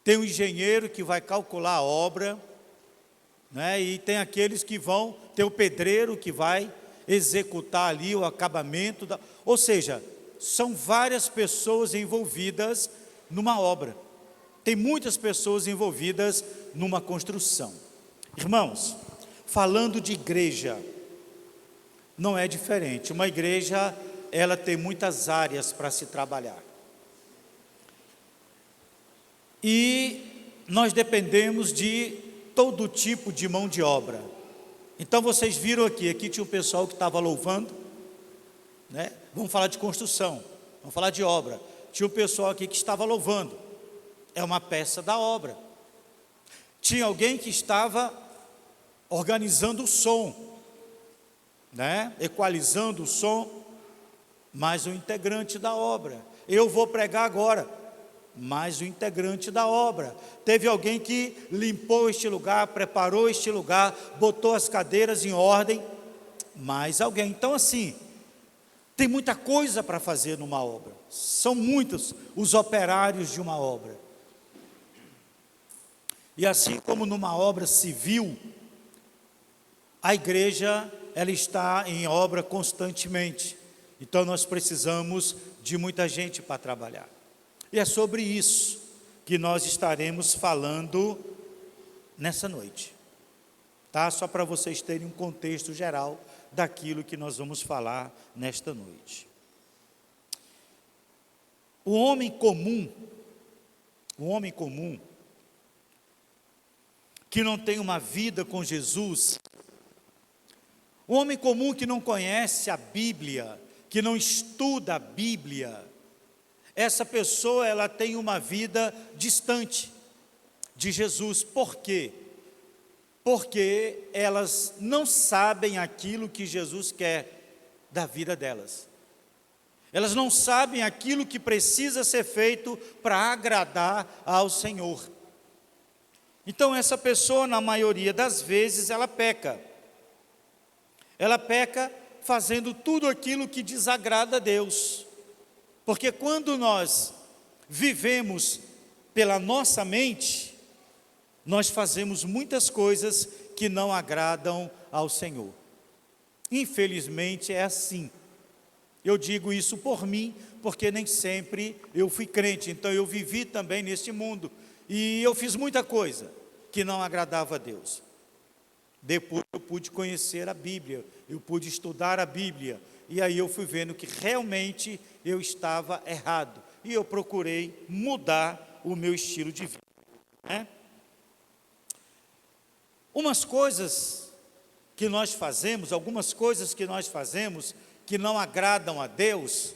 tem um engenheiro que vai calcular a obra, né? E tem aqueles que vão, tem o pedreiro que vai executar ali o acabamento, ou seja, são várias pessoas envolvidas numa obra, tem muitas pessoas envolvidas numa construção. Irmãos, falando de igreja, não é diferente. Uma igreja, ela tem muitas áreas para se trabalhar. E nós dependemos de todo tipo de mão de obra. Então vocês viram aqui tinha um pessoal que estava louvando, né? Vamos falar de construção, vamos falar de obra. Tinha um pessoal aqui que estava louvando, é uma peça da obra. Tinha alguém que estava organizando o som, né? Equalizando o som, mais um integrante da obra. Eu vou pregar agora, mais um integrante da obra. Teve alguém que limpou este lugar, preparou este lugar, botou as cadeiras em ordem, mais alguém. Então assim, tem muita coisa para fazer numa obra, são muitos os operários de uma obra. E assim como numa obra civil, a igreja, ela está em obra constantemente, então nós precisamos de muita gente para trabalhar. E é sobre isso que nós estaremos falando nessa noite, tá? Só para vocês terem um contexto geral daquilo que nós vamos falar nesta noite. O homem comum, que não tem uma vida com Jesus, o homem comum que não conhece a Bíblia, que não estuda a Bíblia, essa pessoa, ela tem uma vida distante de Jesus. Por quê? Porque elas não sabem aquilo que Jesus quer da vida delas. Elas não sabem aquilo que precisa ser feito para agradar ao Senhor. Então essa pessoa, na maioria das vezes, ela peca. Ela peca fazendo tudo aquilo que desagrada a Deus. Porque quando nós vivemos pela nossa mente, nós fazemos muitas coisas que não agradam ao Senhor. Infelizmente é assim. Eu digo isso por mim, porque nem sempre eu fui crente, então eu vivi também neste mundo. E eu fiz muita coisa que não agradava a Deus. Depois eu pude conhecer a Bíblia, eu pude estudar a Bíblia, e aí eu fui vendo que realmente eu estava errado, e eu procurei mudar o meu estilo de vida, né? Algumas coisas que nós fazemos que não agradam a Deus,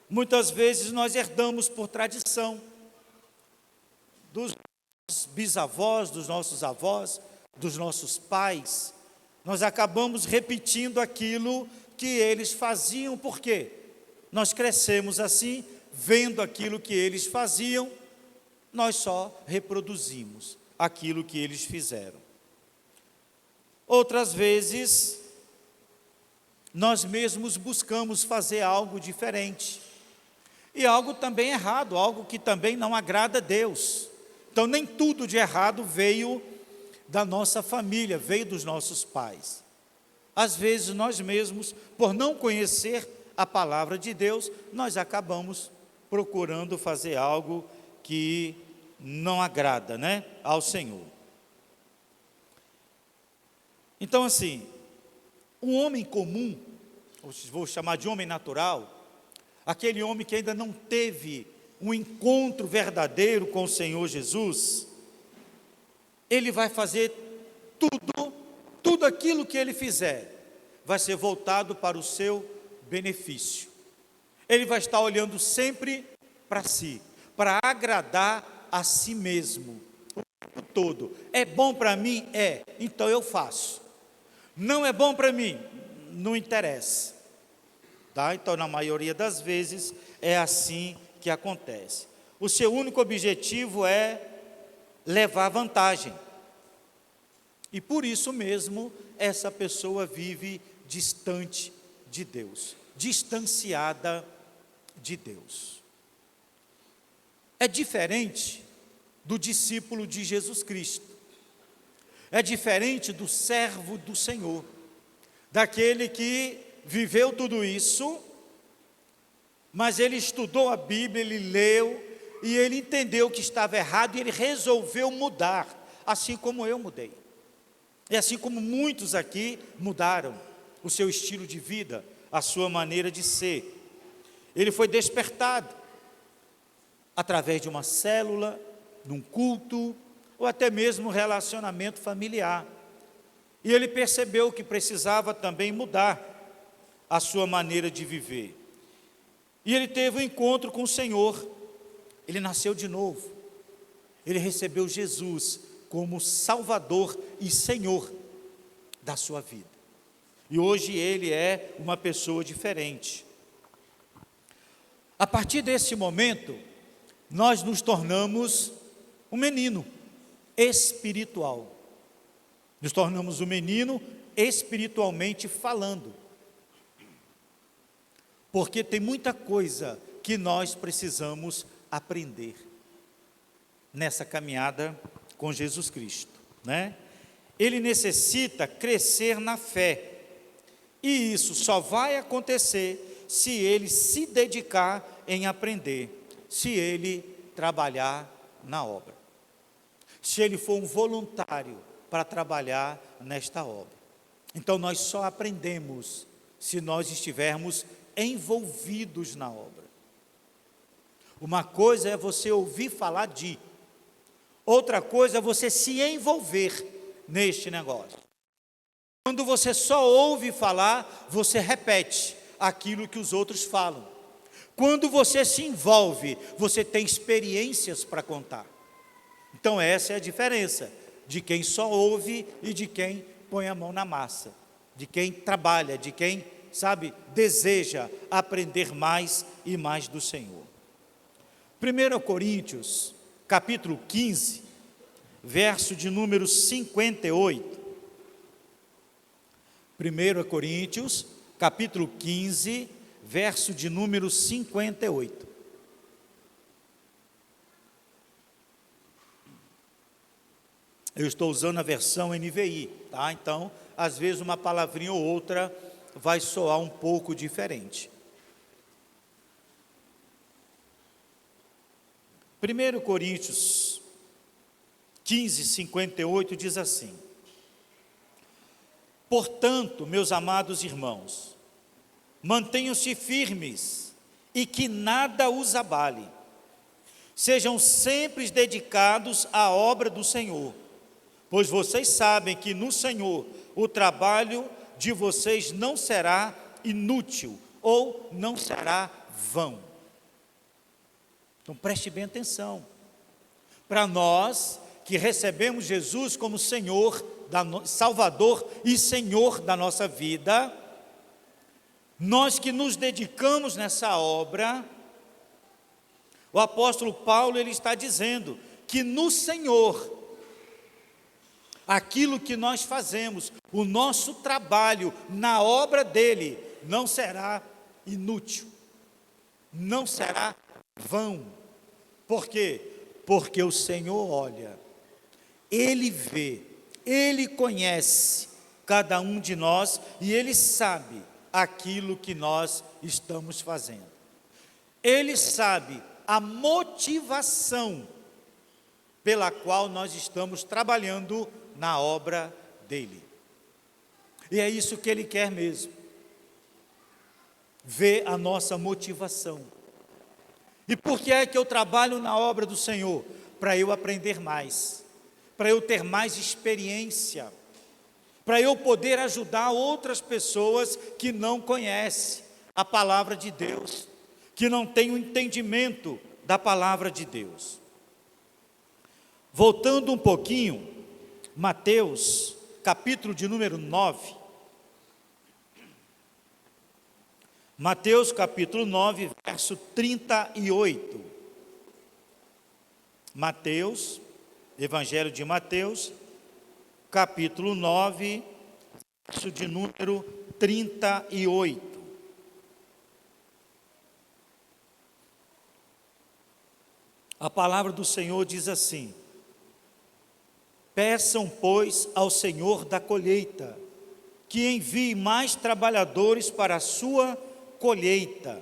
muitas vezes nós herdamos por tradição, dos nossos bisavós, dos nossos avós, dos nossos pais. Nós acabamos repetindo aquilo que eles faziam. Por quê? Nós crescemos assim, vendo aquilo que eles faziam, nós só reproduzimos aquilo que eles fizeram. Outras vezes, nós mesmos buscamos fazer algo diferente, e algo também errado, algo que também não agrada a Deus. Então nem tudo de errado veio da nossa família, veio dos nossos pais. Às vezes nós mesmos, por não conhecer a palavra de Deus, nós acabamos procurando fazer algo que não agrada, né, ao Senhor. Então assim, um homem comum, vou chamar de homem natural, aquele homem que ainda não teve um encontro verdadeiro com o Senhor Jesus, ele vai fazer tudo aquilo que ele fizer, vai ser voltado para o seu benefício. Ele vai estar olhando sempre para si, para agradar a si mesmo, o tempo todo. É bom para mim? É, então eu faço. Não é bom para mim? Não interessa. Tá? Então, na maioria das vezes, é assim que acontece. O seu único objetivo é levar vantagem. E por isso mesmo, essa pessoa vive distante de Deus, distanciada de Deus. É diferente do discípulo de Jesus Cristo. É diferente do servo do Senhor, daquele que viveu tudo isso, mas ele estudou a Bíblia, ele leu, e ele entendeu que estava errado, e ele resolveu mudar, assim como eu mudei. E assim como muitos aqui mudaram o seu estilo de vida, a sua maneira de ser. Ele foi despertado através de uma célula, num culto, ou até mesmo um relacionamento familiar. E ele percebeu que precisava também mudar a sua maneira de viver. E ele teve um encontro com o Senhor. Ele nasceu de novo. Ele recebeu Jesus como Salvador e Senhor da sua vida. E hoje ele é uma pessoa diferente. A partir desse momento, nós nos tornamos um menino espiritual. Nos tornamos um menino espiritualmente falando. Porque tem muita coisa que nós precisamos aprender nessa caminhada com Jesus Cristo, né? Ele necessita crescer na fé, e isso só vai acontecer se ele se dedicar em aprender, se ele trabalhar na obra, se ele for um voluntário para trabalhar nesta obra. Então nós só aprendemos se nós estivermos envolvidos na obra. Uma coisa é você ouvir falar de, outra coisa é você se envolver neste negócio. Quando você só ouve falar, você repete aquilo que os outros falam. Quando você se envolve, você tem experiências para contar. Então essa é a diferença de quem só ouve e de quem põe a mão na massa, de quem trabalha, de quem, deseja aprender mais e mais do Senhor. 1 Coríntios, capítulo 15, verso de número 58. 1 Coríntios, capítulo 15, verso de número 58. Eu estou usando a versão NVI, tá? Então, às vezes uma palavrinha ou outra vai soar um pouco diferente. 1 Coríntios 15, 58 diz assim: portanto, meus amados irmãos, mantenham-se firmes e que nada os abale. Sejam sempre dedicados à obra do Senhor, pois vocês sabem que no Senhor o trabalho de vocês não será inútil ou não será vão. Então preste bem atenção. Para nós que recebemos Jesus como Senhor, Salvador e Senhor da nossa vida, nós que nos dedicamos nessa obra, o apóstolo Paulo ele está dizendo que no Senhor, aquilo que nós fazemos, o nosso trabalho na obra dele, não será inútil, não será vão. Por quê? Porque o Senhor olha, Ele vê, Ele conhece cada um de nós e Ele sabe aquilo que nós estamos fazendo. Ele sabe a motivação pela qual nós estamos trabalhando na obra dele. E é isso que ele quer mesmo, ver a nossa motivação. E por que é que eu trabalho na obra do Senhor? Para eu aprender mais, para eu ter mais experiência, para eu poder ajudar outras pessoas que não conhecem a palavra de Deus, que não têm o entendimento da palavra de Deus. Voltando um pouquinho, Mateus, capítulo de número 9. Mateus, capítulo 9, verso 38. Mateus, Evangelho de Mateus, capítulo 9, verso de número 38. A palavra do Senhor diz assim: Peçam, pois, ao Senhor da colheita, que envie mais trabalhadores para a sua colheita.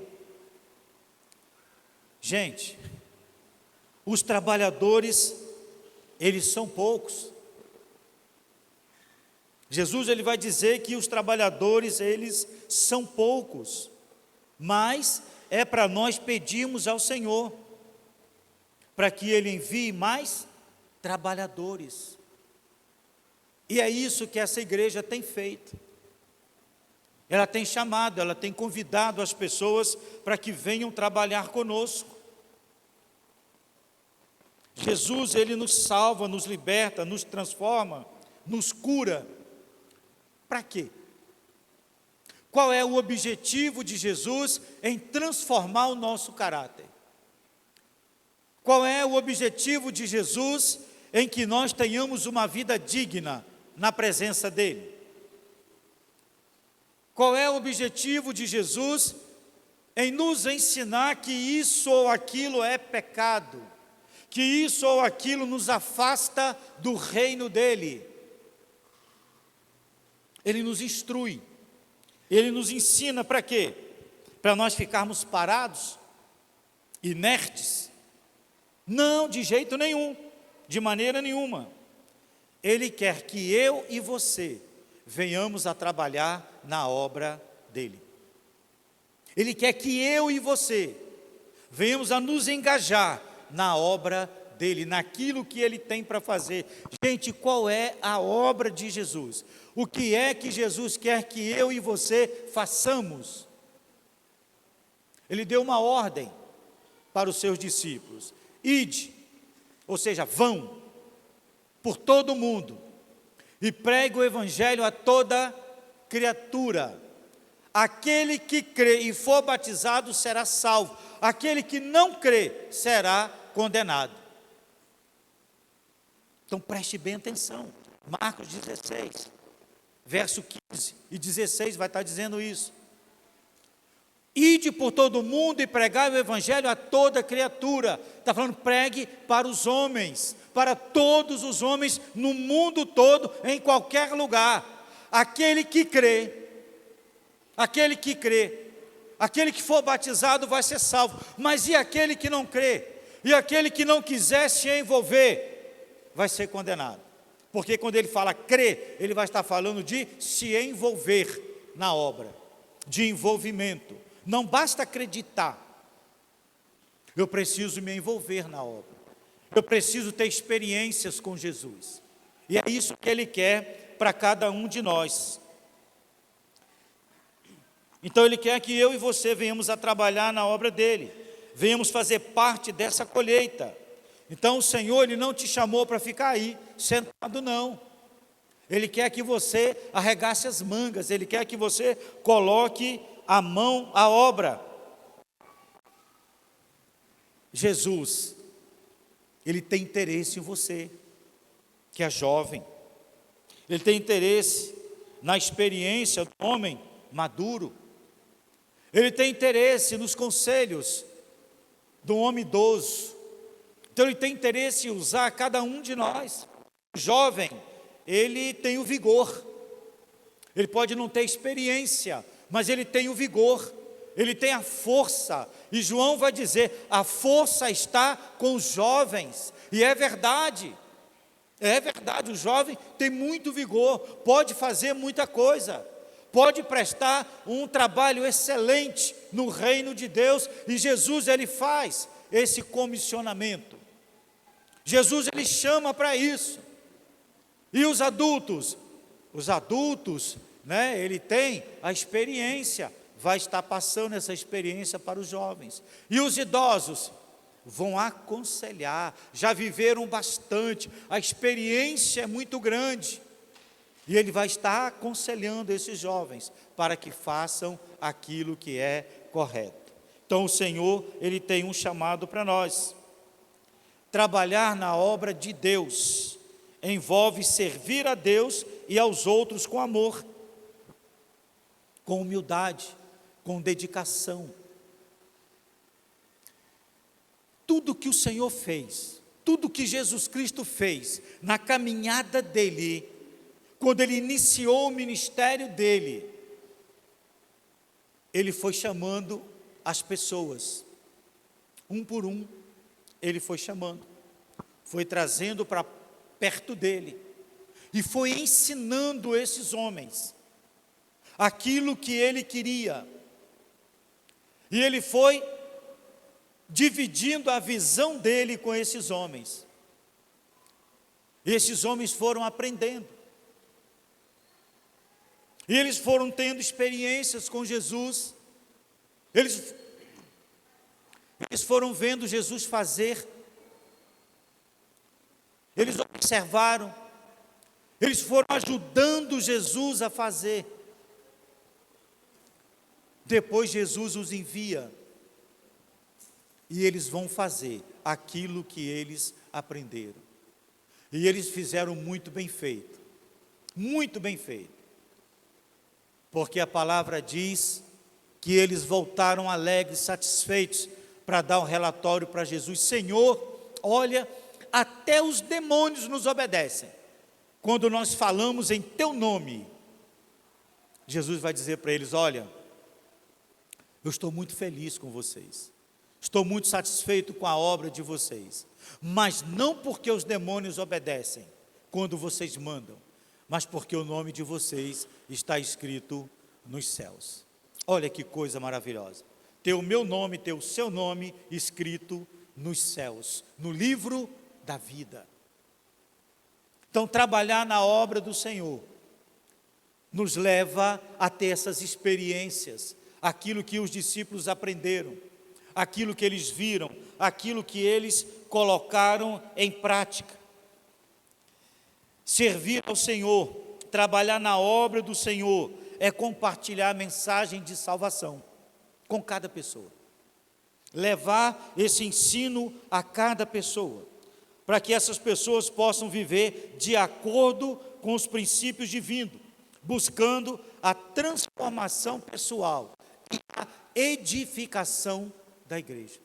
Gente, os trabalhadores, eles são poucos. Jesus ele vai dizer que os trabalhadores, eles são poucos, mas é para nós pedirmos ao Senhor, para que Ele envie mais trabalhadores. E é isso que essa igreja tem feito. Ela tem chamado, ela tem convidado as pessoas para que venham trabalhar conosco. Jesus, Ele nos salva, nos liberta, nos transforma, nos cura. Para quê? Qual é o objetivo de Jesus em transformar o nosso caráter? Qual é o objetivo de Jesus em que nós tenhamos uma vida digna na presença dEle? Qual é o objetivo de Jesus em nos ensinar que isso ou aquilo é pecado, que isso ou aquilo nos afasta do reino dEle? Ele nos instrui, Ele nos ensina para quê? Para nós ficarmos parados, inertes? Não, de jeito nenhum, de maneira nenhuma. Ele quer que eu e você venhamos a trabalhar na obra dEle. Ele quer que eu e você venhamos a nos engajar na obra dEle, naquilo que Ele tem para fazer. Gente, qual é a obra de Jesus? O que é que Jesus quer que eu e você façamos? Ele deu uma ordem para os seus discípulos: ide, ou seja, vão por todo o mundo e pregue o evangelho a toda criatura. Aquele que crê e for batizado será salvo, aquele que não crê será condenado. Então preste bem atenção, Marcos 16, verso 15 e 16 vai estar dizendo isso. Ide por todo o mundo e pregai o evangelho a toda criatura. Está falando, pregue para os homens, para todos os homens, no mundo todo, em qualquer lugar. Aquele que crê, aquele que for batizado vai ser salvo. Mas e aquele que não crê? E aquele que não quiser se envolver, vai ser condenado. Porque quando ele fala crer, ele vai estar falando de se envolver na obra, de envolvimento. Não basta acreditar, eu preciso me envolver na obra, eu preciso ter experiências com Jesus, e é isso que Ele quer para cada um de nós. Então Ele quer que eu e você venhamos a trabalhar na obra dEle, venhamos fazer parte dessa colheita. Então o Senhor, Ele não te chamou para ficar aí, sentado não, Ele quer que você arregace as mangas, Ele quer que você coloque a mão à obra. Jesus, Ele tem interesse em você, que é jovem, Ele tem interesse na experiência do homem maduro, Ele tem interesse nos conselhos do homem idoso, então Ele tem interesse em usar cada um de nós. O jovem, ele tem o vigor, ele pode não ter experiência, mas ele tem o vigor, ele tem a força, e João vai dizer, a força está com os jovens, e é verdade, o jovem tem muito vigor, pode fazer muita coisa, pode prestar um trabalho excelente no reino de Deus, e Jesus ele faz esse comissionamento, Jesus ele chama para isso. E os adultos, né, ele tem a experiência, vai estar passando essa experiência para os jovens. E os idosos vão aconselhar, já viveram bastante, a experiência é muito grande. E ele vai estar aconselhando esses jovens para que façam aquilo que é correto. Então o Senhor, Ele tem um chamado para nós. Trabalhar na obra de Deus envolve servir a Deus e aos outros com amor, com humildade, com dedicação. Tudo que o Senhor fez tudo que Jesus Cristo fez na caminhada dele, quando ele iniciou o ministério dele, ele foi chamando as pessoas, um por um, ele foi chamando, foi trazendo para perto dele, e foi ensinando esses homens aquilo que ele queria, e ele foi dividindo a visão dele com esses homens. Esses homens foram aprendendo, e eles foram tendo experiências com Jesus, eles foram vendo Jesus fazer, eles observaram, eles foram ajudando Jesus a fazer. Depois Jesus os envia, e eles vão fazer aquilo que eles aprenderam. E eles fizeram muito bem feito, porque a palavra diz que eles voltaram alegres, satisfeitos, para dar um relatório para Jesus: Senhor, olha, até os demônios nos obedecem, quando nós falamos em teu nome. Jesus vai dizer para eles: olha, eu estou muito feliz com vocês, estou muito satisfeito com a obra de vocês, mas não porque os demônios obedecem quando vocês mandam, mas porque o nome de vocês está escrito nos céus. Olha que coisa maravilhosa, ter o meu nome, ter o seu nome escrito nos céus, no livro da vida. Então, trabalhar na obra do Senhor nos leva a ter essas experiências, aquilo que os discípulos aprenderam, aquilo que eles viram, aquilo que eles colocaram em prática. Servir ao Senhor, trabalhar na obra do Senhor, é compartilhar a mensagem de salvação com cada pessoa, levar esse ensino a cada pessoa, para que essas pessoas possam viver de acordo com os princípios divinos, buscando a transformação pessoal e a edificação da igreja.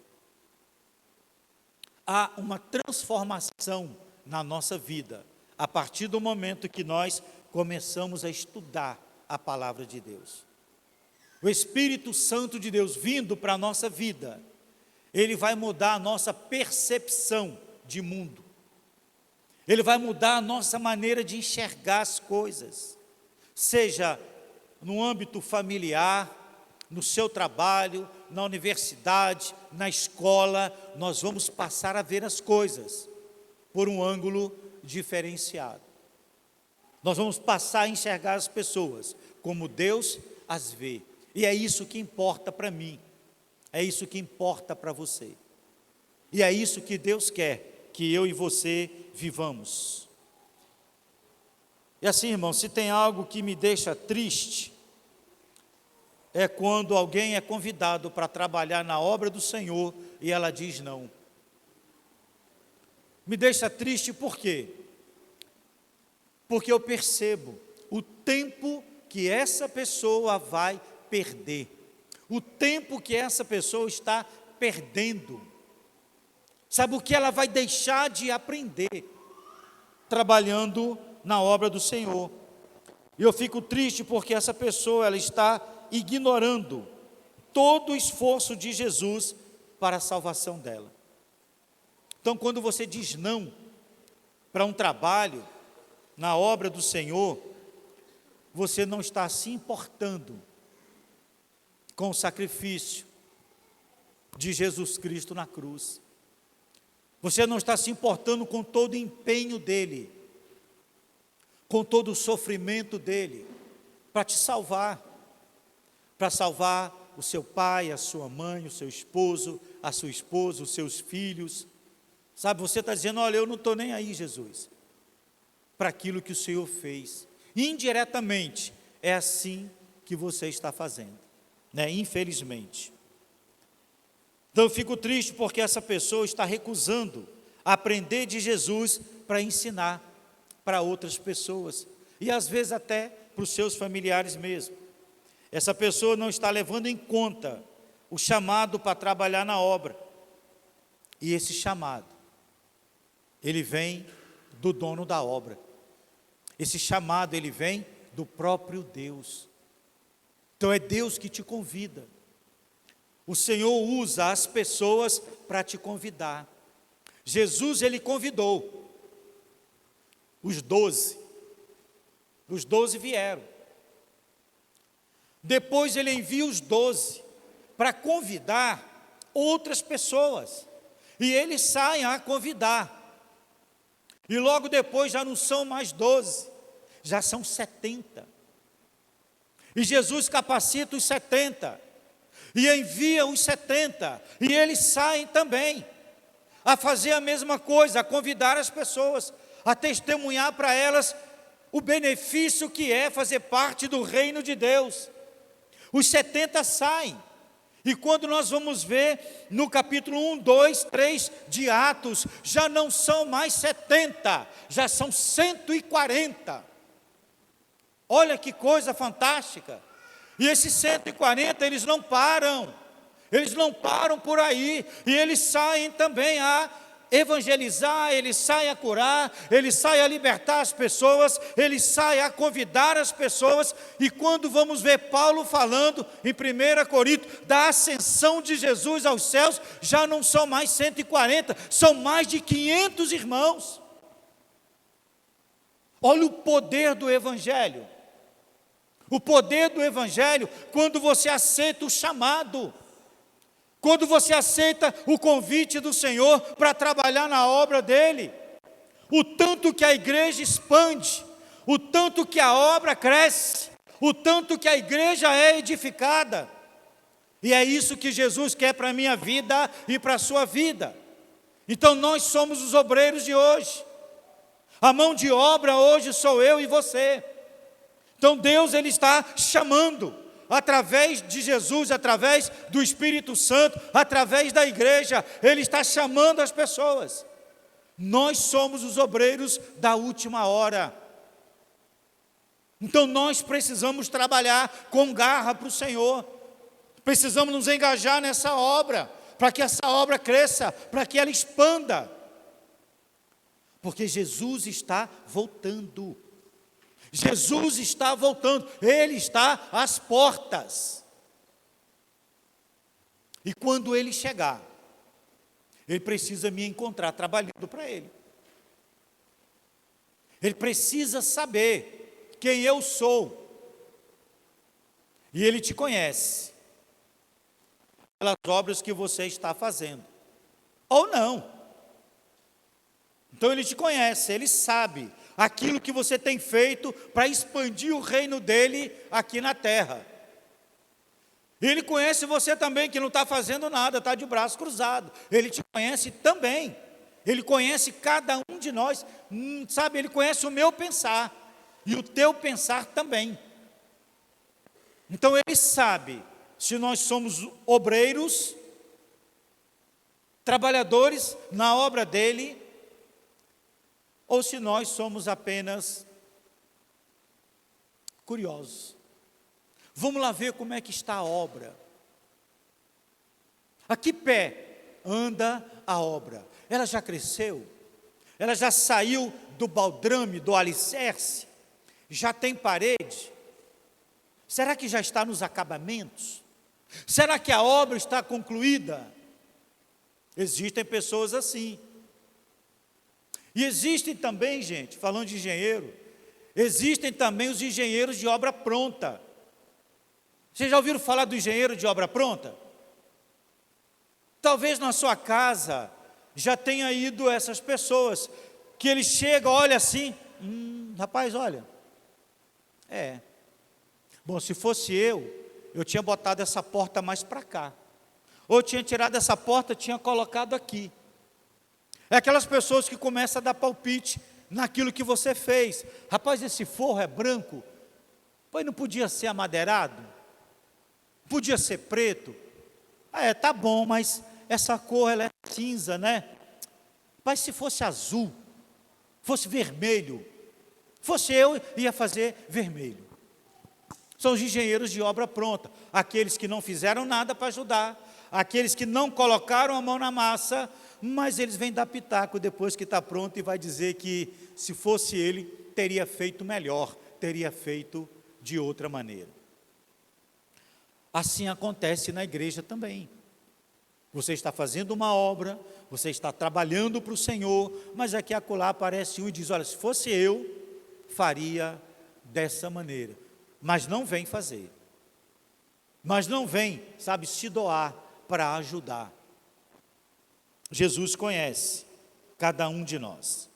Há uma transformação na nossa vida, a partir do momento que nós começamos a estudar a palavra de Deus. O Espírito Santo de Deus vindo para a nossa vida, ele vai mudar a nossa percepção de mundo, ele vai mudar a nossa maneira de enxergar as coisas, seja no âmbito familiar, no seu trabalho, na universidade, na escola. Nós vamos passar a ver as coisas por um ângulo diferenciado. Nós vamos passar a enxergar as pessoas como Deus as vê. E é isso que importa para mim, é isso que importa para você. E é isso que Deus quer que eu e você vivamos. E assim, irmão, se tem algo que me deixa triste, é quando alguém é convidado para trabalhar na obra do Senhor e ela diz não. Me deixa triste por quê? Porque eu percebo o tempo que essa pessoa vai perder, o tempo que essa pessoa está perdendo. Sabe o que ela vai deixar de aprender trabalhando na obra do Senhor? E eu fico triste porque essa pessoa, ela está ignorando todo o esforço de Jesus para a salvação dela. Então, quando você diz não para um trabalho na obra do Senhor, você não está se importando com o sacrifício de Jesus Cristo na cruz. Você não está se importando com todo o empenho dele, com todo o sofrimento dele, para te salvar, para salvar o seu pai, a sua mãe, o seu esposo, a sua esposa, os seus filhos. Sabe, você está dizendo: olha, eu não estou nem aí, Jesus, para aquilo que o Senhor fez. Indiretamente, é assim que você está fazendo, né? Infelizmente. Então eu fico triste porque essa pessoa está recusando aprender de Jesus para ensinar para outras pessoas, e às vezes até para os seus familiares mesmo. Essa pessoa não está levando em conta o chamado para trabalhar na obra, e esse chamado ele vem do dono da obra. Esse chamado, ele vem do próprio Deus. Então é Deus que te convida. O Senhor usa as pessoas para te convidar. Jesus, ele convidou os 12. Os 12 vieram. Depois ele envia os 12 para convidar outras pessoas. E eles saem a convidar. E logo depois já não são mais 12, já são 70. E Jesus capacita os 70. E envia os 70. E eles saem também a fazer a mesma coisa, a convidar as pessoas, a testemunhar para elas o benefício que é fazer parte do reino de Deus. Os 70 saem. E quando nós vamos ver no capítulo 1, 2, 3 de Atos, já não são mais 70, já são 140. Olha que coisa fantástica. E esses 140, eles não param por aí, e eles saem também a evangelizar, eles saem a curar, eles saem a libertar as pessoas, eles saem a convidar as pessoas. E quando vamos ver Paulo falando em 1 Coríntios da ascensão de Jesus aos céus, já não são mais 140, são mais de 500 irmãos. Olha o poder do evangelho. O poder do evangelho quando você aceita o chamado. Quando você aceita o convite do Senhor para trabalhar na obra dEle, o tanto que a igreja expande, o tanto que a obra cresce, o tanto que a igreja é edificada. E é isso que Jesus quer para a minha vida e para a sua vida. Então nós somos os obreiros de hoje. A mão de obra hoje sou eu e você. Então Deus, ele está chamando, através de Jesus, através do Espírito Santo, através da igreja, ele está chamando as pessoas. Nós somos os obreiros da última hora. Então nós precisamos trabalhar com garra para o Senhor. Precisamos nos engajar nessa obra, para que essa obra cresça, para que ela expanda. Porque Jesus está voltando. Jesus está voltando, Ele está às portas. E quando Ele chegar, Ele precisa me encontrar trabalhando para Ele. Ele precisa saber quem eu sou. E Ele te conhece pelas obras que você está fazendo, ou não. Então Ele te conhece, Ele sabe aquilo que você tem feito para expandir o reino dEle aqui na terra. Ele conhece você também, que não está fazendo nada, está de braço cruzado. Ele te conhece também. Ele conhece cada um de nós, sabe? Ele conhece o meu pensar e o teu pensar também. Então Ele sabe se nós somos obreiros, trabalhadores na obra dEle, ou se nós somos apenas curiosos. Vamos lá ver como é que está a obra. A que pé anda a obra? Ela já cresceu? Ela já saiu do baldrame, do alicerce? Já tem parede? Será que já está nos acabamentos? Será que a obra está concluída? Existem pessoas assim. E existem também, gente, falando de engenheiro, existem também os engenheiros de obra pronta. Vocês já ouviram falar do engenheiro de obra pronta? Talvez na sua casa já tenha ido essas pessoas, que ele chega, olha assim, rapaz, olha, bom, se fosse eu tinha botado essa porta mais para cá, ou tinha tirado essa porta, tinha colocado aqui. É aquelas pessoas que começam a dar palpite naquilo que você fez. Rapaz, esse forro é branco, pois não podia ser amadeirado? Podia ser preto? Tá bom, mas essa cor ela é cinza, né? Mas se fosse azul, fosse vermelho, fosse eu, ia fazer vermelho. São os engenheiros de obra pronta, aqueles que não fizeram nada para ajudar, aqueles que não colocaram a mão na massa, mas eles vêm dar pitaco depois que está pronto e vai dizer que se fosse ele, teria feito melhor, teria feito de outra maneira. Assim acontece na igreja também. Você está fazendo uma obra, você está trabalhando para o Senhor, mas aqui e acolá aparece um e diz, olha, se fosse eu, faria dessa maneira. Mas não vem fazer. Mas não vem, sabe, se doar para ajudar. Jesus conhece cada um de nós.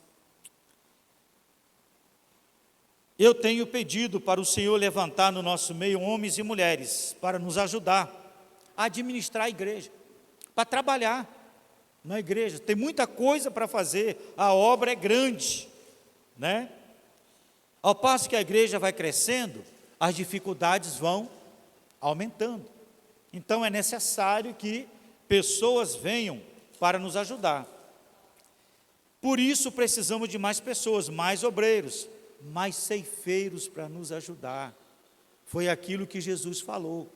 Eu tenho pedido para o Senhor levantar no nosso meio homens e mulheres para nos ajudar a administrar a igreja, para trabalhar na igreja. Tem muita coisa para fazer, a obra é grande, né? Ao passo que a igreja vai crescendo, as dificuldades vão aumentando. Então é necessário que pessoas venham para nos ajudar. Por isso precisamos de mais pessoas, mais obreiros, mais ceifeiros para nos ajudar. Foi aquilo que Jesus falou.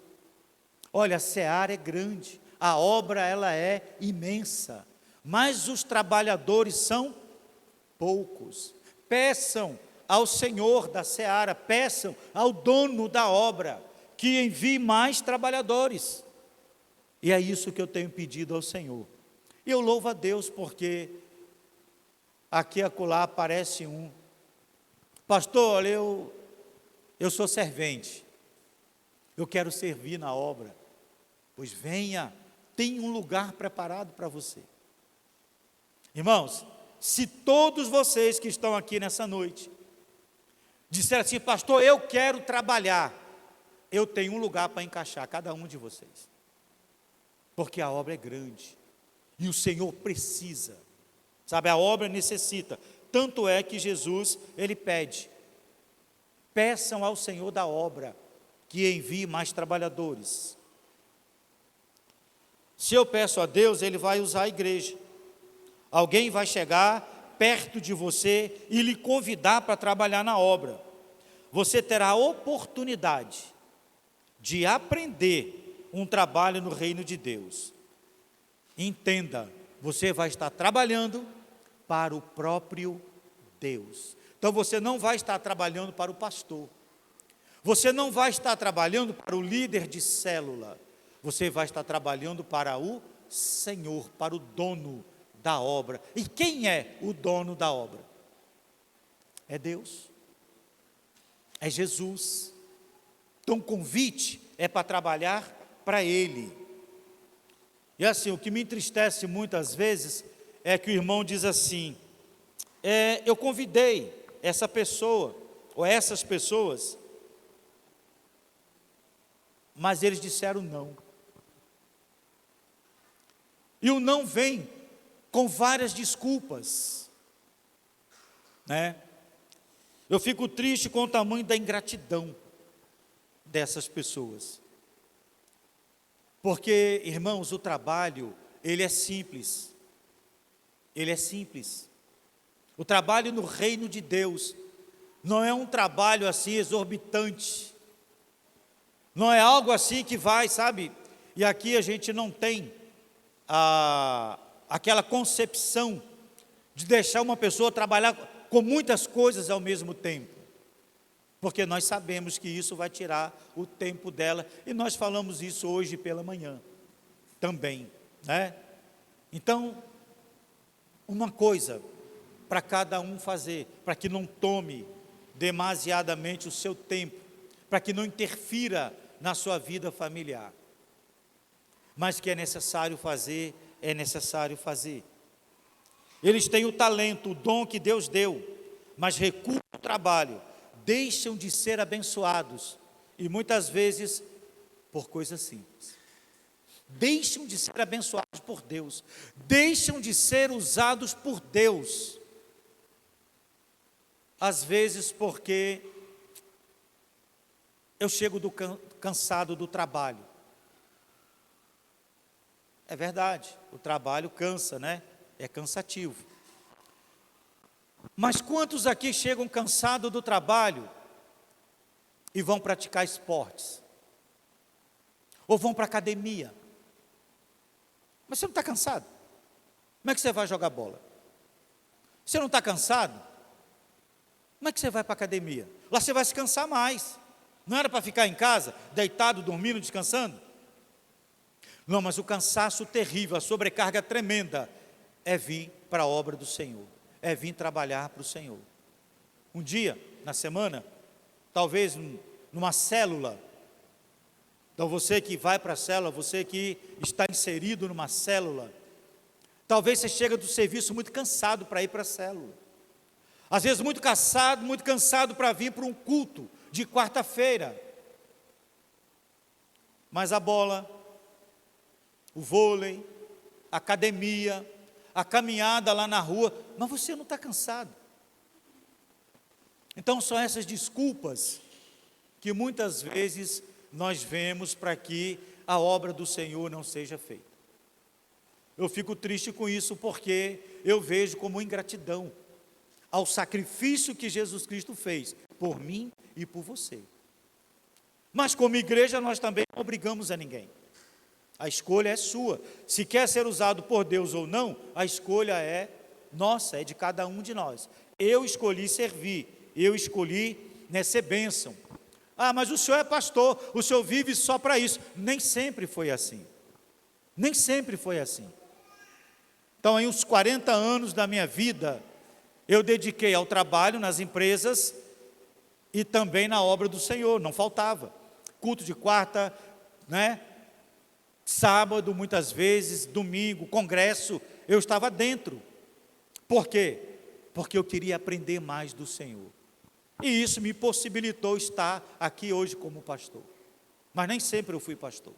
Olha, a seara é grande, a obra ela é imensa, mas os trabalhadores são poucos. Peçam ao Senhor da seara, peçam ao dono da obra, que envie mais trabalhadores. E é isso que eu tenho pedido ao Senhor. E eu louvo a Deus porque aqui e acolá aparece um. Pastor, olha, eu sou servente, eu quero servir na obra. Pois venha, tem um lugar preparado para você. Irmãos, se todos vocês que estão aqui nessa noite disserem assim, pastor, eu quero trabalhar, eu tenho um lugar para encaixar cada um de vocês, porque a obra é grande e o Senhor precisa, sabe, a obra necessita. Tanto é que Jesus, ele pede, peçam ao Senhor da obra que envie mais trabalhadores. Se eu peço a Deus, ele vai usar a igreja. Alguém vai chegar perto de você e lhe convidar para trabalhar na obra. Você terá a oportunidade de aprender um trabalho no reino de Deus. Entenda, você vai estar trabalhando para o próprio Deus. Então você não vai estar trabalhando para o pastor. Você não vai estar trabalhando para o líder de célula. Você vai estar trabalhando para o Senhor, para o dono da obra. E quem é o dono da obra? É Deus. É Jesus. Então o convite é para trabalhar para Ele. E assim, o que me entristece muitas vezes é que o irmão diz assim, eu convidei essa pessoa, ou essas pessoas, mas eles disseram não. E o não vem com várias desculpas, né? Eu fico triste com o tamanho da ingratidão dessas pessoas. Porque, irmãos, o trabalho, ele é simples. Ele é simples. O trabalho no reino de Deus não é um trabalho assim exorbitante. Não é algo assim que vai, sabe? E aqui a gente não tem aquela concepção de deixar uma pessoa trabalhar com muitas coisas ao mesmo tempo. Porque nós sabemos que isso vai tirar o tempo dela. E nós falamos isso hoje pela manhã também, né? Então, uma coisa para cada um fazer, para que não tome demasiadamente o seu tempo, para que não interfira na sua vida familiar. Mas que é necessário fazer, é necessário fazer. Eles têm o talento, o dom que Deus deu, mas recusam o trabalho, deixam de ser abençoados, e muitas vezes por coisas simples. Deixam de ser abençoados por Deus, deixam de ser usados por Deus, às vezes porque eu chego cansado do trabalho. É verdade, o trabalho cansa, né? É cansativo. Mas quantos aqui chegam cansados do trabalho e vão praticar esportes? Ou vão para a academia? Mas você não está cansado? Como é que você vai jogar bola? Você não está cansado? Como é que você vai para a academia? Lá você vai se cansar mais. Não era para ficar em casa, deitado, dormindo, descansando? Não, mas o cansaço terrível, a sobrecarga tremenda, é vir para a obra do Senhor, é vir trabalhar para o Senhor. Um dia, na semana, talvez numa célula, então você que vai para a célula, você que está inserido numa célula, talvez você chega do serviço muito cansado para ir para a célula, às vezes muito cansado para vir para um culto de quarta-feira, mas a bola, o vôlei, a academia, a caminhada lá na rua, mas você não está cansado. Então são essas desculpas que muitas vezes nós vemos para que a obra do Senhor não seja feita. Eu fico triste com isso porque eu vejo como ingratidão ao sacrifício que Jesus Cristo fez por mim e por você. Mas como igreja nós também não obrigamos a ninguém. A escolha é sua. Se quer ser usado por Deus ou não, a escolha é nossa, é de cada um de nós. Eu escolhi servir, eu escolhi ser bênção. Ah, mas o senhor é pastor, o senhor vive só para isso. Nem sempre foi assim. Nem sempre foi assim. Então, em uns 40 anos da minha vida, eu dediquei ao trabalho nas empresas e também na obra do Senhor, não faltava. Culto de quarta, sábado, muitas vezes, domingo, congresso, eu estava dentro. Por quê? Porque eu queria aprender mais do Senhor. E isso me possibilitou estar aqui hoje como pastor. Mas nem sempre eu fui pastor.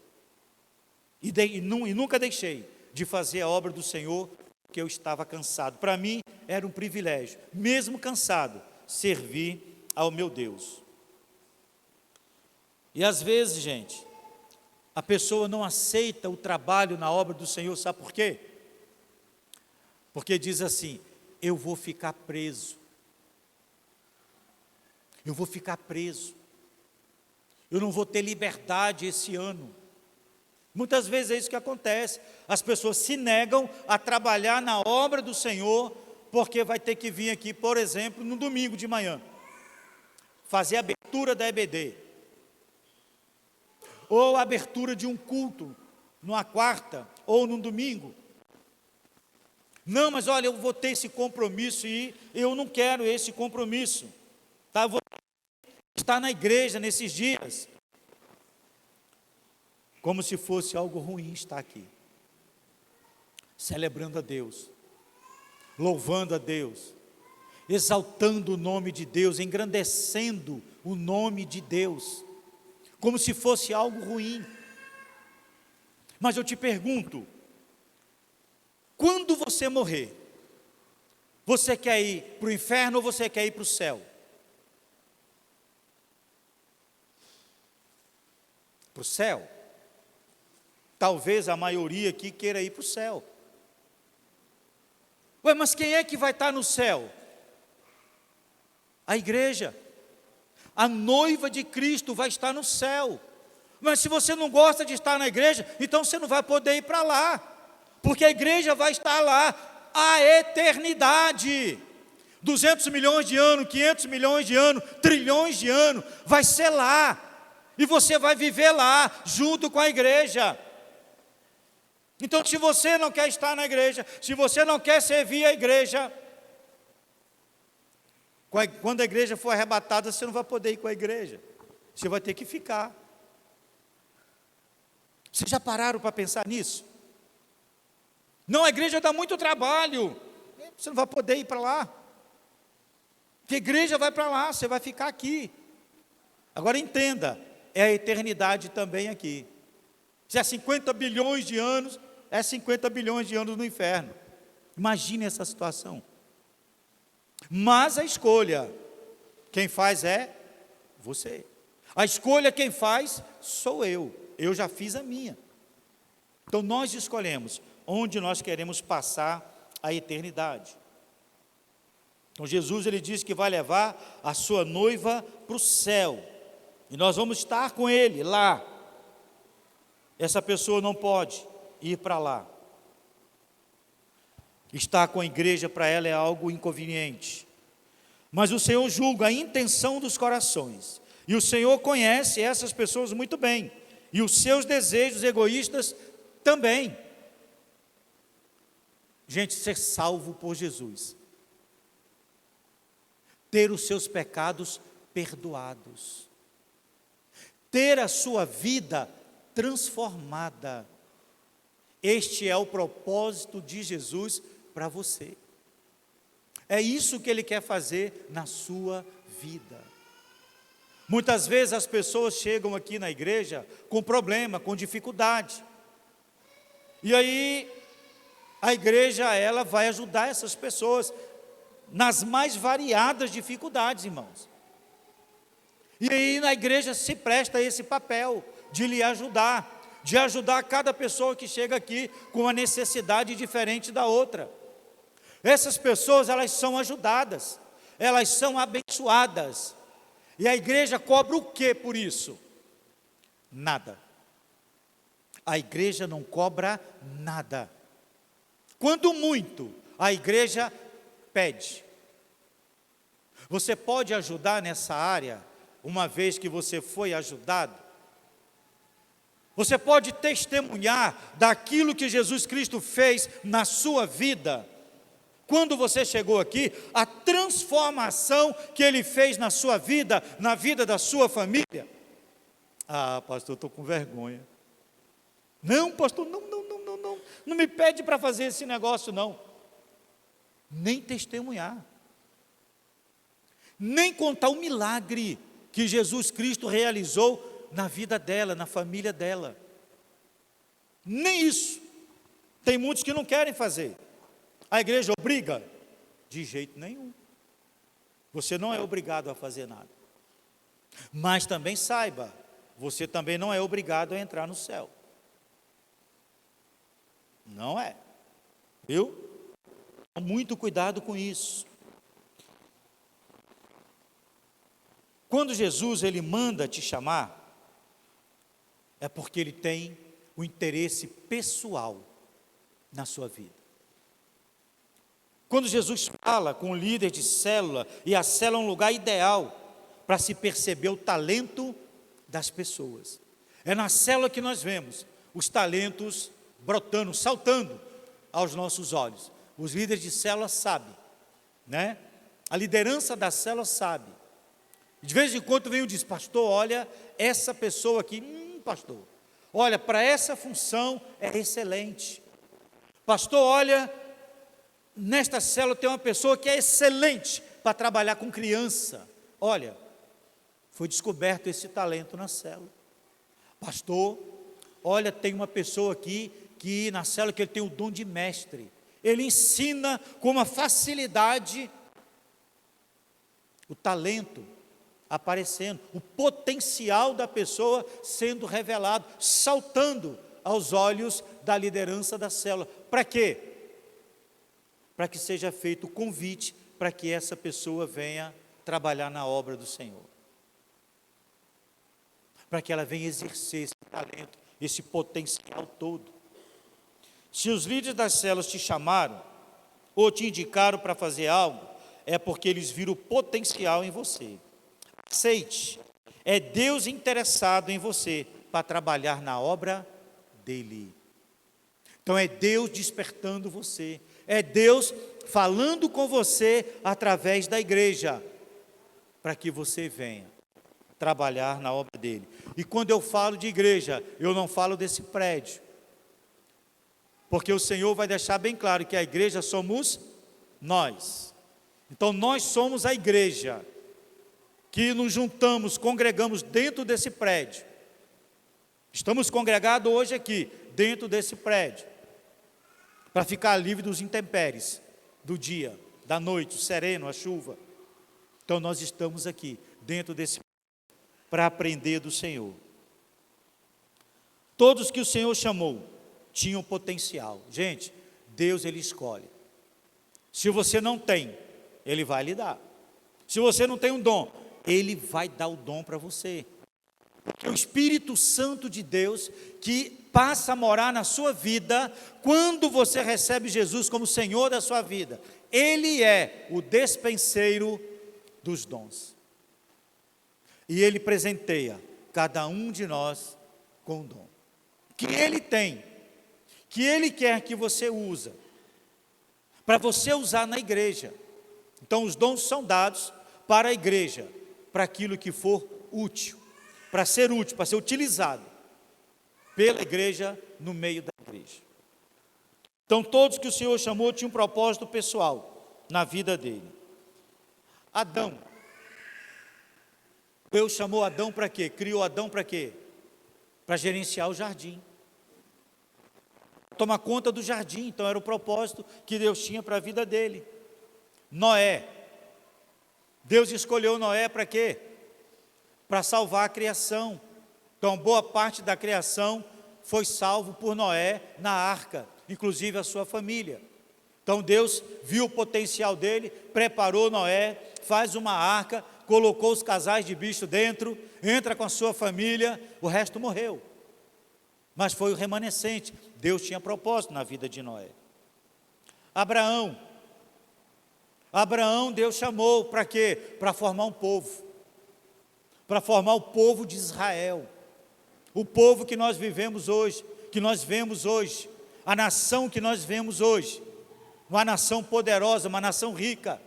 E nunca deixei de fazer a obra do Senhor, porque eu estava cansado. Para mim, era um privilégio, mesmo cansado, servir ao meu Deus. E às vezes, gente, a pessoa não aceita o trabalho na obra do Senhor, sabe por quê? Porque diz assim, eu vou ficar preso. Eu vou ficar preso. Eu não vou ter liberdade esse ano. Muitas vezes é isso que acontece. As pessoas se negam a trabalhar na obra do Senhor, porque vai ter que vir aqui, por exemplo, no domingo de manhã, fazer a abertura da EBD. Ou a abertura de um culto, numa quarta ou num domingo. Não, mas olha, eu vou ter esse compromisso e eu não quero esse compromisso. Tá? Eu vou estar na igreja nesses dias. Como se fosse algo ruim estar aqui. Celebrando a Deus. Louvando a Deus. Exaltando o nome de Deus, engrandecendo o nome de Deus. Como se fosse algo ruim. Mas eu te pergunto, quando você morrer, você quer ir para o inferno ou você quer ir para o céu? Para o céu? Talvez a maioria aqui queira ir para o céu. Ué, mas quem é que vai estar no céu? A igreja. A noiva de Cristo vai estar no céu. Mas se você não gosta de estar na igreja, então você não vai poder ir para lá, porque a igreja vai estar lá a eternidade. 200 milhões de anos, 500 milhões de anos, trilhões de anos, vai ser lá, e você vai viver lá, junto com a igreja. Então, se você não quer estar na igreja, se você não quer servir a igreja, quando a igreja for arrebatada, você não vai poder ir com a igreja, você vai ter que ficar. Vocês já pararam para pensar nisso? Não, a igreja dá muito trabalho, você não vai poder ir para lá, porque a igreja vai para lá, você vai ficar aqui. Agora entenda, é a eternidade também aqui. Se é 50 bilhões de anos, é 50 bilhões de anos no inferno. Imagine essa situação. Mas a escolha, quem faz é você. A escolha quem faz sou eu. Eu já fiz a minha. Então nós escolhemos onde nós queremos passar a eternidade. Então Jesus, ele diz que vai levar a sua noiva para o céu. E nós vamos estar com ele lá. Essa pessoa não pode ir para lá. Estar com a igreja para ela é algo inconveniente. Mas o Senhor julga a intenção dos corações. E o Senhor conhece essas pessoas muito bem. E os seus desejos egoístas também. Gente, ser salvo por Jesus. Ter os seus pecados perdoados. Ter a sua vida transformada. Este é o propósito de Jesus para você. É isso que Ele quer fazer na sua vida. Muitas vezes as pessoas chegam aqui na igreja com problema, com dificuldade. E aí, a igreja, ela vai ajudar essas pessoas nas mais variadas dificuldades, irmãos. E aí, na igreja se presta esse papel de lhe ajudar, de ajudar cada pessoa que chega aqui com uma necessidade diferente da outra. Essas pessoas, elas são ajudadas, elas são abençoadas. E a igreja cobra o que por isso? Nada. A igreja não cobra nada. Quando muito, a igreja pede. Você pode ajudar nessa área, uma vez que você foi ajudado? Você pode testemunhar daquilo que Jesus Cristo fez na sua vida? Quando você chegou aqui, a transformação que Ele fez na sua vida, na vida da sua família. Ah, pastor, eu estou com vergonha. Não, pastor, não me pede para fazer esse negócio, não. Nem testemunhar. Nem contar o milagre que Jesus Cristo realizou na vida dela, na família dela. Nem isso. Tem muitos que não querem fazer. A igreja obriga? De jeito nenhum. Você não é obrigado a fazer nada. Mas também saiba, você também não é obrigado a entrar no céu. Não é. Viu? Muito cuidado com isso. Quando Jesus, Ele manda te chamar, é porque Ele tem o interesse pessoal na sua vida. Quando Jesus fala com o líder de célula, e a célula é um lugar ideal para se perceber o talento das pessoas. É na célula que nós vemos os talentos brotando, saltando aos nossos olhos. Os líderes de célula sabem, né? A liderança da célula sabe. De vez em quando vem e diz, pastor, olha, essa pessoa aqui, pastor, olha, para essa função é excelente. Pastor, olha, nesta célula tem uma pessoa que é excelente para trabalhar com criança. Olha, foi descoberto esse talento na célula. Pastor, olha, tem uma pessoa aqui que na célula que ele tem o dom de mestre. Ele ensina com uma facilidade o talento aparecendo, o potencial da pessoa sendo revelado, saltando aos olhos da liderança da célula. Para quê? Para que seja feito o convite para que essa pessoa venha trabalhar na obra do Senhor. Para que ela venha exercer esse talento, esse potencial todo. Se os líderes das células te chamaram, ou te indicaram para fazer algo, é porque eles viram o potencial em você. Aceite, é Deus interessado em você para trabalhar na obra dele. Então é Deus despertando você, é Deus falando com você através da igreja, para que você venha trabalhar na obra dele. E quando eu falo de igreja, eu não falo desse prédio, porque o Senhor vai deixar bem claro que a igreja somos nós. Então nós somos a igreja, que nos juntamos, congregamos dentro desse prédio. Estamos congregados hoje aqui, dentro desse prédio, para ficar livre dos intempéries, do dia, da noite, o sereno, a chuva. Então nós estamos aqui, dentro desse prédio, para aprender do Senhor. Todos que o Senhor chamou, tinham potencial. Gente, Deus, Ele escolhe. Se você não tem, Ele vai lhe dar. Se você não tem um dom, Ele vai dar o dom para você. Porque o Espírito Santo de Deus, que passa a morar na sua vida, quando você recebe Jesus como Senhor da sua vida, Ele é o despenseiro dos dons. E Ele presenteia cada um de nós com um dom que Ele tem, que Ele quer que você use, para você usar na igreja. Então os dons são dados para a igreja, para aquilo que for útil, para ser utilizado pela igreja, no meio da igreja. Então todos que o Senhor chamou tinham um propósito pessoal na vida dele. Adão, Deus chamou Adão para quê? Criou Adão para quê? Para gerenciar o jardim, tomar conta do jardim. Então era o propósito que Deus tinha para a vida dele. Noé, Deus escolheu Noé para quê? Para salvar a criação. Então boa parte da criação foi salvo por Noé na arca, inclusive a sua família. Então Deus viu o potencial dele, preparou Noé, faz uma arca, colocou os casais de bicho dentro, entra com a sua família, o resto morreu. Mas foi o remanescente. Deus tinha propósito na vida de Noé. Abraão, Deus chamou para quê? Para formar um povo, para formar o povo de Israel, o povo que nós vivemos hoje, que nós vemos hoje, a nação que nós vemos hoje, uma nação poderosa, uma nação rica.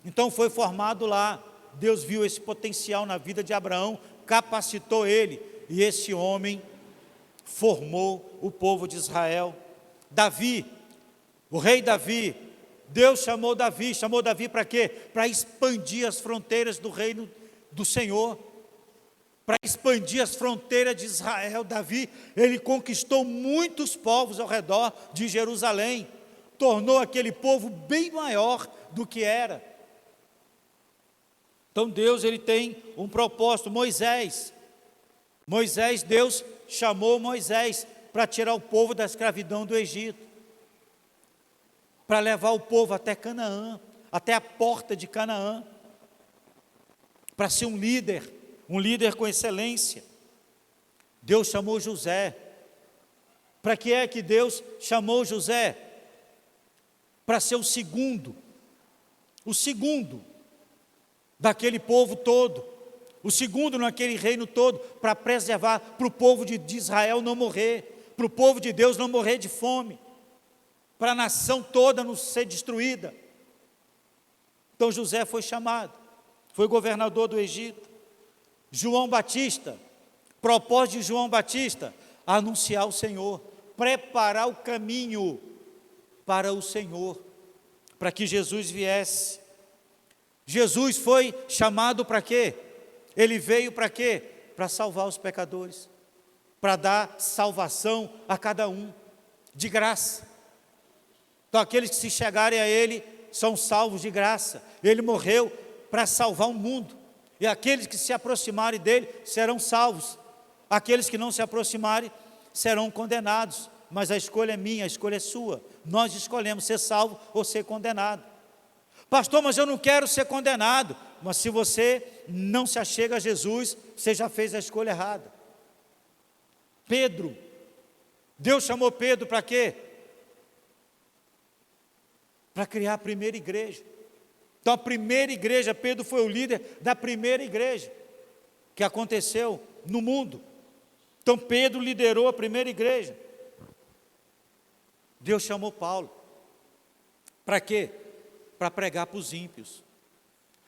Então foi formado lá. Deus viu esse potencial na vida de Abraão, capacitou ele, e esse homem formou o povo de Israel. Davi, o rei Davi, Deus chamou Davi para quê? Para expandir as fronteiras do reino do Senhor, para expandir as fronteiras de Israel. Davi, ele conquistou muitos povos ao redor de Jerusalém, tornou aquele povo bem maior do que era. Então Deus, ele tem um propósito. Moisés, Deus chamou Moisés para tirar o povo da escravidão do Egito, para levar o povo até Canaã, até a porta de Canaã, para ser um líder com excelência. Deus chamou José. Para que é que Deus chamou José? Para ser o segundo daquele povo todo, o segundo naquele reino todo, para preservar, para o povo de Israel não morrer, para o povo de Deus não morrer de fome, para a nação toda não ser destruída. Então José foi chamado, foi governador do Egito. João Batista, propósito de João Batista, anunciar o Senhor, preparar o caminho para o Senhor, para que Jesus viesse. Jesus foi chamado para quê? Ele veio para quê? Para salvar os pecadores, para dar salvação a cada um, de graça. Então aqueles que se chegarem a Ele, são salvos de graça. Ele morreu para salvar o mundo, e aqueles que se aproximarem dEle, serão salvos. Aqueles que não se aproximarem, serão condenados. Mas a escolha é minha, a escolha é sua. Nós escolhemos ser salvo ou ser condenado. Pastor, mas eu não quero ser condenado. Mas se você não se achega a Jesus, você já fez a escolha errada. Pedro, Deus chamou Pedro para quê? Para criar a primeira igreja. Então a primeira igreja, Pedro foi o líder da primeira igreja que aconteceu no mundo. Então Pedro liderou a primeira igreja. Deus chamou Paulo. Para quê? Para pregar para os ímpios,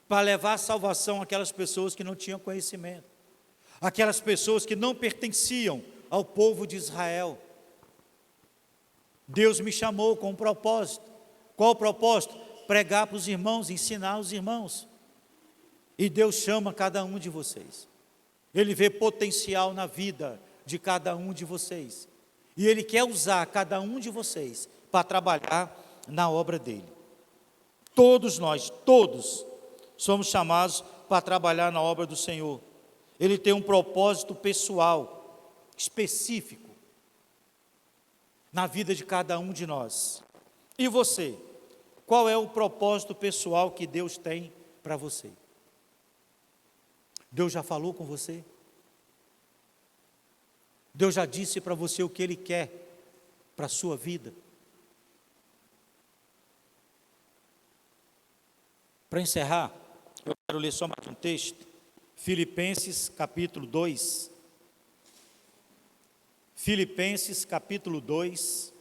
para levar a salvação àquelas pessoas que não tinham conhecimento, aquelas pessoas que não pertenciam ao povo de Israel. Deus me chamou com um propósito. Qual o propósito? Pregar para os irmãos, ensinar os irmãos. E Deus chama cada um de vocês. Ele vê potencial na vida de cada um de vocês. E Ele quer usar cada um de vocês para trabalhar na obra dEle. Todos nós, todos, somos chamados para trabalhar na obra do Senhor. Ele tem um propósito pessoal, específico, na vida de cada um de nós. E você? Qual é o propósito pessoal que Deus tem para você? Deus já falou com você? Deus já disse para você o que Ele quer para a sua vida. Para encerrar, eu quero ler só mais um texto, Filipenses capítulo 2. Filipenses capítulo 2,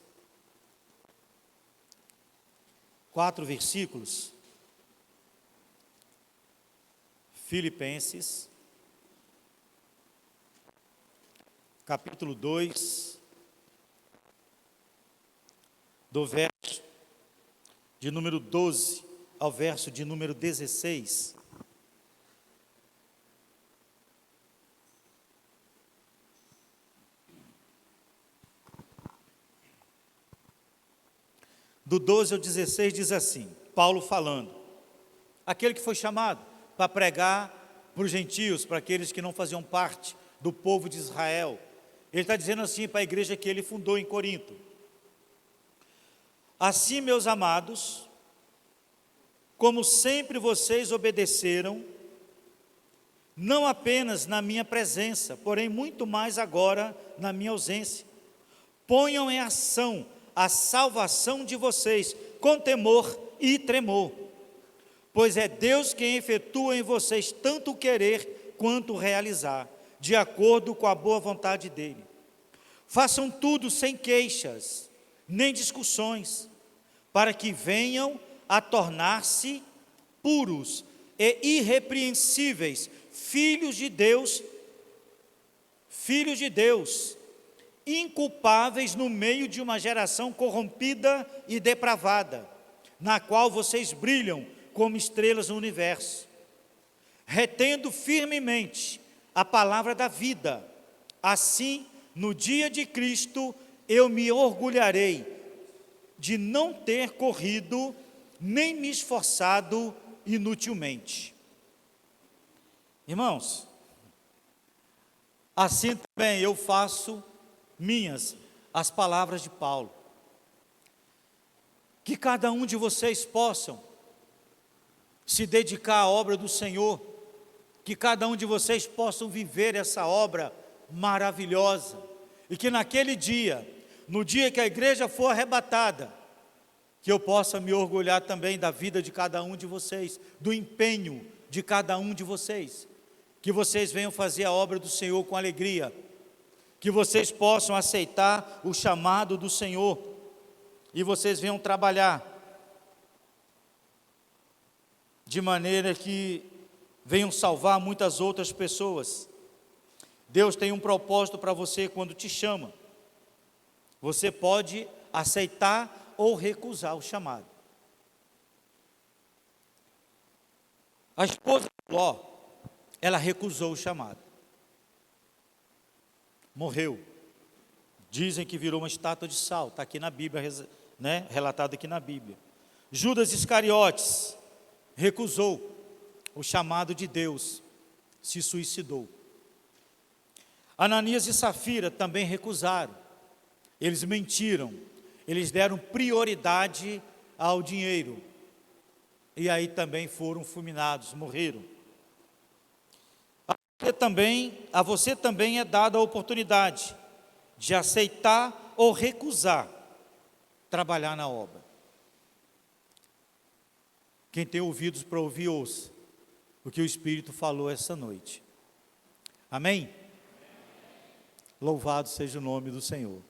4 versículos. Filipenses capítulo 2, do verso de número 12 ao verso de número 16. Do 12 ao 16 diz assim, Paulo falando, aquele que foi chamado para pregar para os gentios, para aqueles que não faziam parte do povo de Israel. Ele está dizendo assim para a igreja que ele fundou em Corinto. Assim, meus amados, como sempre vocês obedeceram, não apenas na minha presença, porém muito mais agora na minha ausência, ponham em ação a salvação de vocês com temor e tremor, pois é Deus quem efetua em vocês tanto o querer quanto o realizar, de acordo com a boa vontade dele. Façam tudo sem queixas, nem discussões, para que venham a tornar-se puros e irrepreensíveis, filhos de Deus, inculpáveis no meio de uma geração corrompida e depravada, na qual vocês brilham como estrelas no universo, retendo firmemente a palavra da vida. Assim, no dia de Cristo, eu me orgulharei de não ter corrido, nem me esforçado inutilmente. Irmãos, assim também eu faço minhas as palavras de Paulo. Que cada um de vocês possam se dedicar à obra do Senhor, que cada um de vocês possam viver essa obra maravilhosa, e que naquele dia, no dia que a igreja for arrebatada, que eu possa me orgulhar também da vida de cada um de vocês, do empenho de cada um de vocês, que vocês venham fazer a obra do Senhor com alegria, que vocês possam aceitar o chamado do Senhor, e vocês venham trabalhar, de maneira que venham salvar muitas outras pessoas. Deus tem um propósito para você quando te chama. Você pode aceitar ou recusar o chamado. A esposa de Ló, ela recusou o chamado. Morreu. Dizem que virou uma estátua de sal, está aqui na Bíblia, né? Relatado aqui na Bíblia. Judas Iscariotes recusou o chamado de Deus, se suicidou. Ananias e Safira também recusaram. Eles mentiram, eles deram prioridade ao dinheiro, e aí também foram fulminados, morreram. A você também é dada a oportunidade de aceitar ou recusar trabalhar na obra. Quem tem ouvidos para ouvir, ouça o que o Espírito falou essa noite. Amém? Louvado seja o nome do Senhor.